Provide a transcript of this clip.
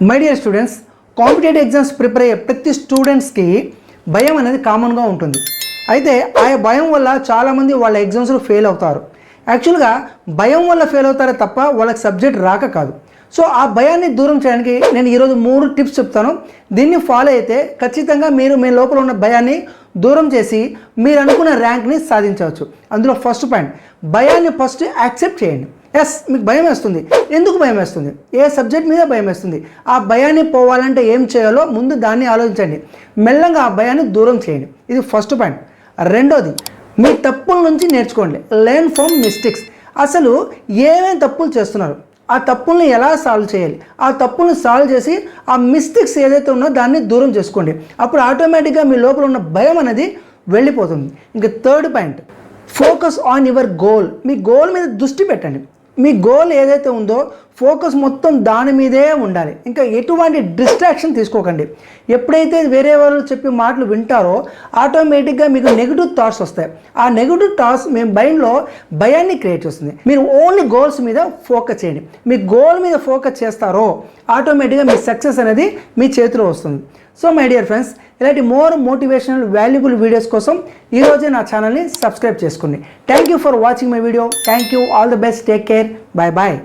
My dear students, competitive exams prepare అయ్యే ప్రతి స్టూడెంట్స్కి భయం అనేది కామన్గా ఉంటుంది. అయితే ఆ భయం వల్ల చాలామంది వాళ్ళ ఎగ్జామ్స్లో ఫెయిల్ అవుతారు. యాక్చువల్గా భయం వల్ల ఫెయిల్ అవుతారే తప్ప వాళ్ళకి సబ్జెక్ట్ రాక కాదు. సో ఆ భయాన్ని దూరం చేయడానికి నేను ఈరోజు 3 టిప్స్ చెప్తాను. దీన్ని ఫాలో అయితే ఖచ్చితంగా మీరు మీ లోపల ఉన్న భయాన్ని దూరం చేసి మీరు అనుకున్న ర్యాంక్ని సాధించవచ్చు. అందులో ఫస్ట్ పాయింట్, భయాన్ని ఫస్ట్ యాక్సెప్ట్ చేయండి. ఎస్, మీకు భయం వేస్తుంది. ఎందుకు భయం వేస్తుంది? ఏ సబ్జెక్ట్ మీద భయం వేస్తుంది? ఆ భయాన్ని పోవాలంటే ఏం చేయాలో ముందు దాన్ని ఆలోచించండి. మెల్లగా ఆ భయాన్ని దూరం చేయండి. ఇది ఫస్ట్ పాయింట్. రెండోది, మీ తప్పుల నుంచి నేర్చుకోండి. Learn from mistakes. అసలు ఏమేమి తప్పులు చేస్తున్నారు, ఆ తప్పుల్ని ఎలా సాల్వ్ చేయాలి, ఆ తప్పుల్ని సాల్వ్ చేసి ఆ మిస్టేక్స్ ఏదైతే ఉన్నో దాన్ని దూరం చేసుకోండి. అప్పుడు ఆటోమేటిక్గా మీ లోపల ఉన్న భయం అనేది వెళ్ళిపోతుంది. ఇంకా third point, focus on your goal. Me goal మీద దృష్టి పెట్టండి. మీ గోల్ ఏదైతే ఉందో ఫోకస్ మొత్తం దాని మీదే ఉండాలి. ఇంకా ఎటువంటి డిస్ట్రాక్షన్ తీసుకోకండి. ఎప్పుడైతే వేరే వాళ్ళు చెప్పే మాటలు వింటారో ఆటోమేటిక్గా మీకు నెగిటివ్ థాట్స్ వస్తాయి. ఆ నెగిటివ్ థాట్స్ మీ మైండ్లో భయాన్ని క్రియేట్ చేస్తుంది. మీరు ఓన్లీ గోల్స్ మీద ఫోకస్ చేయండి. మీ గోల్ మీద ఫోకస్ చేస్తారో ఆటోమేటిక్గా మీ సక్సెస్ అనేది మీ చేతిలో వస్తుంది. సో మై డియర్ ఫ్రెండ్స్, ఇలాంటి మోర్ మోటివేషనల్ వాల్యుబుల్ వీడియోస్ కోసం ఈరోజే నా ఛానల్ని సబ్స్క్రైబ్ చేసుకోండి. Thank you for watching my video. Thank you. All the best. Take care. Bye bye.